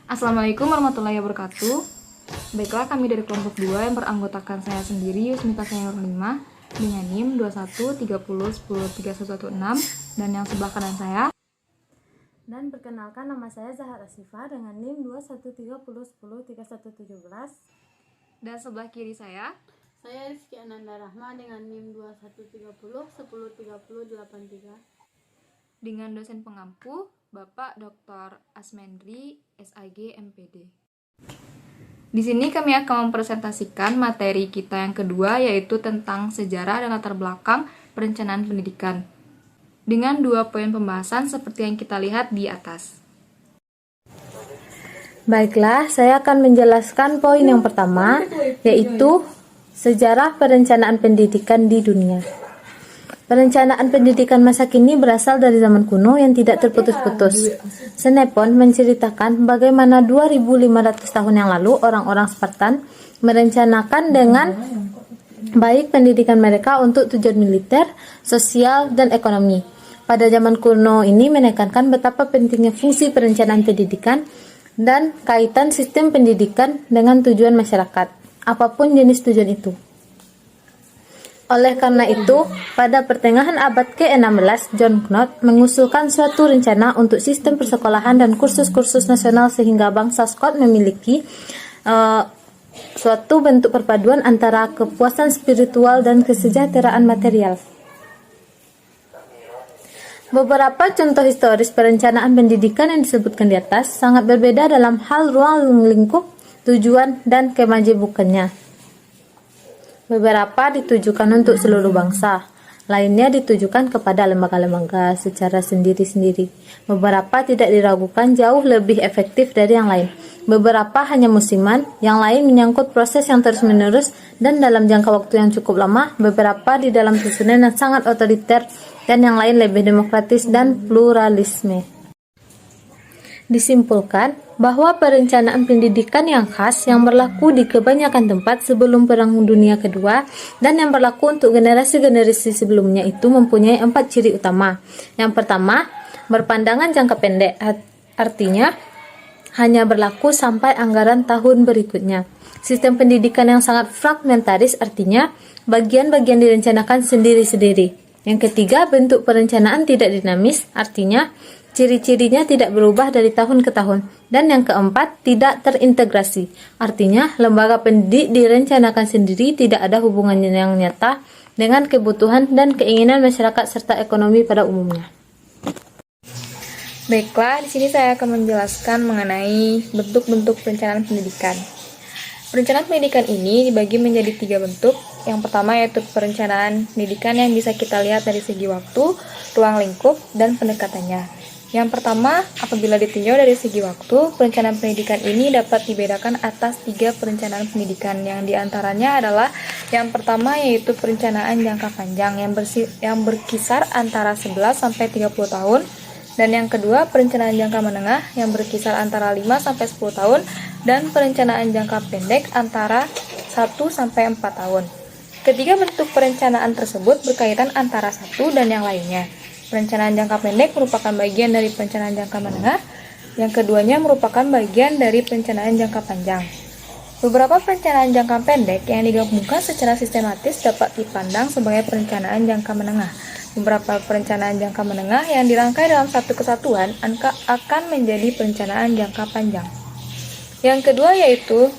Assalamualaikum warahmatullahi wabarakatuh. Baiklah, kami dari kelompok 2 yang beranggotakan saya sendiri, Yusmita Senior 5, dengan NIM 2130103116, dan yang sebelah kanan saya. Dan perkenalkan, nama saya Zahra Sifa dengan NIM 2130103117. Dan sebelah kiri saya Rizky Ananda Rahma dengan NIM 2130103083. dengan dosen pengampu Bapak Dr. Asmendri, SAG MPD. Di sini kami akan mempresentasikan materi kita yang kedua, yaitu tentang sejarah dan latar belakang perencanaan pendidikan, dengan 2 poin pembahasan seperti yang kita lihat di atas. Baiklah, saya akan menjelaskan poin yang pertama, yaitu sejarah perencanaan pendidikan di dunia. Perencanaan pendidikan masa kini berasal dari zaman kuno yang tidak terputus-putus. Xenophon menceritakan bagaimana 2500 tahun yang lalu orang-orang Spartan merencanakan dengan baik pendidikan mereka untuk tujuan militer, sosial, dan ekonomi. Pada zaman kuno ini menekankan betapa pentingnya fungsi perencanaan pendidikan dan kaitan sistem pendidikan dengan tujuan masyarakat, apapun jenis tujuan itu. Oleh karena itu, pada pertengahan abad ke-16, John Knott mengusulkan suatu rencana untuk sistem persekolahan dan kursus-kursus nasional sehingga bangsa Skot memiliki suatu bentuk perpaduan antara kepuasan spiritual dan kesejahteraan material. Beberapa contoh historis perencanaan pendidikan yang disebutkan di atas sangat berbeda dalam hal ruang lingkup, tujuan, dan kemajemukannya. Beberapa ditujukan untuk seluruh bangsa, lainnya ditujukan kepada lembaga-lembaga secara sendiri-sendiri. Beberapa tidak diragukan jauh lebih efektif dari yang lain. Beberapa hanya musiman, yang lain menyangkut proses yang terus-menerus dan dalam jangka waktu yang cukup lama. Beberapa di dalam susunan yang sangat otoriter, dan yang lain lebih demokratis dan pluralisme. Disimpulkan bahwa perencanaan pendidikan yang khas yang berlaku di kebanyakan tempat sebelum Perang Dunia Kedua dan yang berlaku untuk generasi-generasi sebelumnya itu mempunyai 4 ciri utama. Yang pertama, berpandangan jangka pendek, artinya hanya berlaku sampai anggaran tahun berikutnya. Sistem pendidikan yang sangat fragmentaris, artinya bagian-bagian direncanakan sendiri-sendiri. Yang ketiga, bentuk perencanaan tidak dinamis, artinya ciri-cirinya tidak berubah dari tahun ke tahun. Dan yang keempat, tidak terintegrasi. Artinya, lembaga pendidik direncanakan sendiri, tidak ada hubungan yang nyata dengan kebutuhan dan keinginan masyarakat serta ekonomi pada umumnya. Baiklah, di sini saya akan menjelaskan mengenai bentuk-bentuk perencanaan pendidikan. Perencanaan pendidikan ini dibagi menjadi 3 bentuk. Yang pertama yaitu perencanaan pendidikan yang bisa kita lihat dari segi waktu, ruang lingkup, dan pendekatannya. Yang pertama, apabila ditinjau dari segi waktu, perencanaan pendidikan ini dapat dibedakan atas 3 perencanaan pendidikan, yang diantaranya adalah yang pertama yaitu perencanaan jangka panjang yang berkisar antara 11 sampai 30 tahun, dan yang kedua perencanaan jangka menengah yang berkisar antara 5 sampai 10 tahun, dan perencanaan jangka pendek antara 1 sampai 4 tahun. Ketiga bentuk perencanaan tersebut berkaitan antara satu dan yang lainnya. Perencanaan jangka pendek merupakan bagian dari perencanaan jangka menengah, yang keduanya merupakan bagian dari perencanaan jangka panjang. Beberapa perencanaan jangka pendek yang digabungkan secara sistematis dapat dipandang sebagai perencanaan jangka menengah. Beberapa perencanaan jangka menengah yang dirangkai dalam satu kesatuan akan menjadi perencanaan jangka panjang. Yang kedua yaitu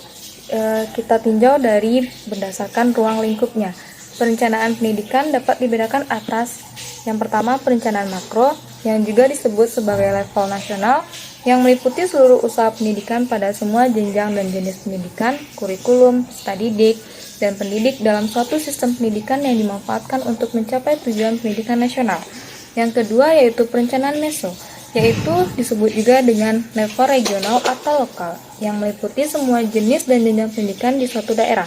kita tinjau dari berdasarkan ruang lingkupnya. Perencanaan pendidikan dapat dibedakan atas yang pertama perencanaan makro yang juga disebut sebagai level nasional yang meliputi seluruh usaha pendidikan pada semua jenjang dan jenis pendidikan, kurikulum, studi dik, dan pendidik dalam suatu sistem pendidikan yang dimanfaatkan untuk mencapai tujuan pendidikan nasional. Yang kedua yaitu perencanaan meso, yaitu disebut juga dengan level regional atau lokal yang meliputi semua jenis dan jenjang pendidikan di suatu daerah.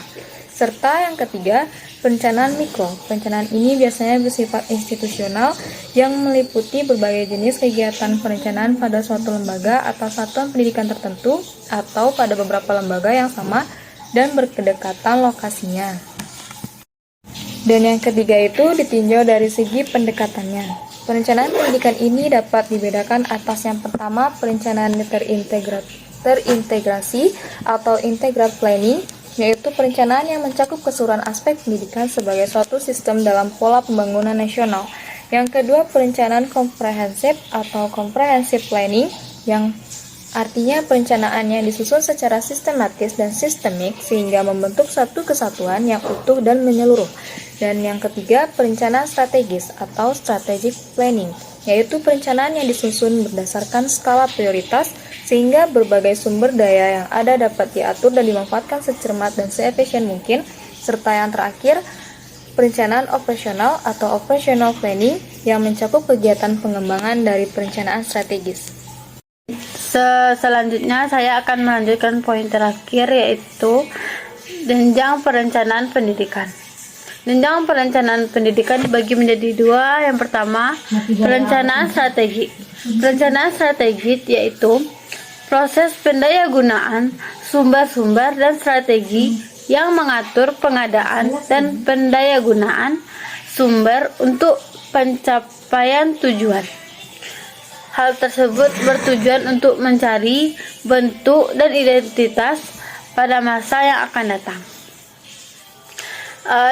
Serta yang ketiga, perencanaan mikro. Perencanaan ini biasanya bersifat institusional yang meliputi berbagai jenis kegiatan perencanaan pada suatu lembaga atau satuan pendidikan tertentu atau pada beberapa lembaga yang sama dan berdekatan lokasinya. Dan yang ketiga itu ditinjau dari segi pendekatannya. Perencanaan pendidikan ini dapat dibedakan atas yang pertama perencanaan terintegratif terintegrasi atau integrated planning, yaitu perencanaan yang mencakup keseluruhan aspek pendidikan sebagai suatu sistem dalam pola pembangunan nasional. Yang kedua, perencanaan komprehensif atau comprehensive planning, yang artinya perencanaan yang disusun secara sistematis dan sistemik sehingga membentuk satu kesatuan yang utuh dan menyeluruh. Dan yang ketiga, perencanaan strategis atau strategic planning, yaitu perencanaan yang disusun berdasarkan skala prioritas sehingga berbagai sumber daya yang ada dapat diatur dan dimanfaatkan secermat dan seefisien mungkin. Serta yang terakhir, perencanaan operasional atau operational planning yang mencakup kegiatan pengembangan dari perencanaan strategis. Selanjutnya saya akan melanjutkan poin terakhir, yaitu jenjang perencanaan pendidikan. Jenjang perencanaan pendidikan dibagi menjadi dua. Yang pertama, perencanaan strategi. Perencanaan strategi yaitu proses pendayagunaan sumber-sumber dan strategi yang mengatur pengadaan dan pendayagunaan sumber untuk pencapaian tujuan. Hal tersebut bertujuan untuk mencari bentuk dan identitas pada masa yang akan datang.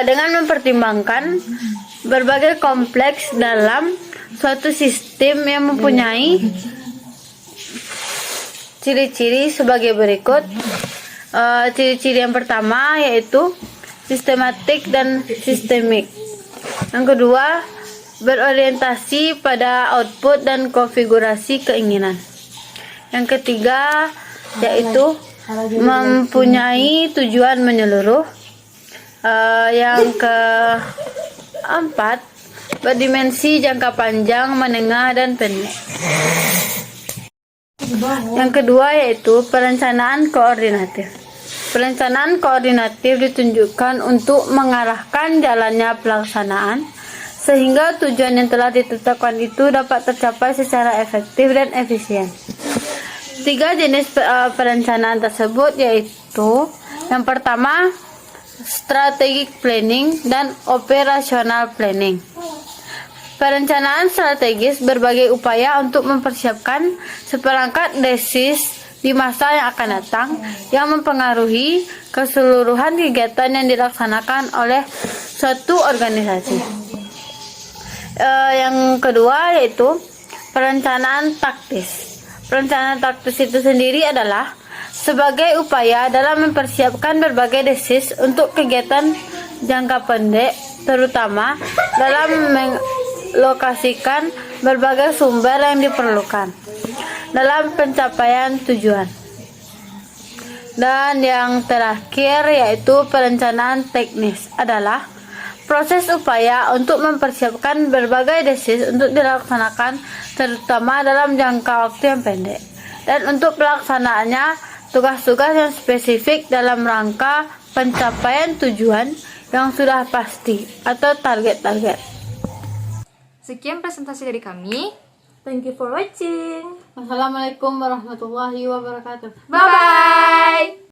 Dengan mempertimbangkan berbagai kompleks dalam suatu sistem yang mempunyai ciri-ciri sebagai berikut. Ciri-ciri yang pertama yaitu sistematik dan sistemik. Yang kedua, berorientasi pada output dan konfigurasi keinginan. Yang ketiga yaitu mempunyai tujuan menyeluruh. Yang keempat, berdimensi jangka panjang, menengah, dan pendek. Yang kedua yaitu perencanaan koordinatif. Perencanaan koordinatif ditunjukkan untuk mengarahkan jalannya pelaksanaan sehingga tujuan yang telah ditetapkan itu dapat tercapai secara efektif dan efisien. Tiga jenis perencanaan tersebut yaitu yang pertama, strategic planning dan operational planning. Perencanaan strategis berbagai upaya untuk mempersiapkan seperangkat desis di masa yang akan datang yang mempengaruhi keseluruhan kegiatan yang dilaksanakan oleh suatu organisasi. Yang kedua yaitu perencanaan taktis. Perencanaan taktis itu sendiri adalah sebagai upaya dalam mempersiapkan berbagai desis untuk kegiatan jangka pendek, terutama dalam lokasikan berbagai sumber yang diperlukan dalam pencapaian tujuan. Dan yang terakhir yaitu perencanaan teknis adalah proses upaya untuk mempersiapkan berbagai desis untuk dilaksanakan terutama dalam jangka waktu yang pendek. Dan untuk pelaksanaannya, tugas-tugas yang spesifik dalam rangka pencapaian tujuan yang sudah pasti atau target-target. Sekian presentasi dari kami. Thank you for watching. Wassalamualaikum warahmatullahi wabarakatuh. Bye-bye!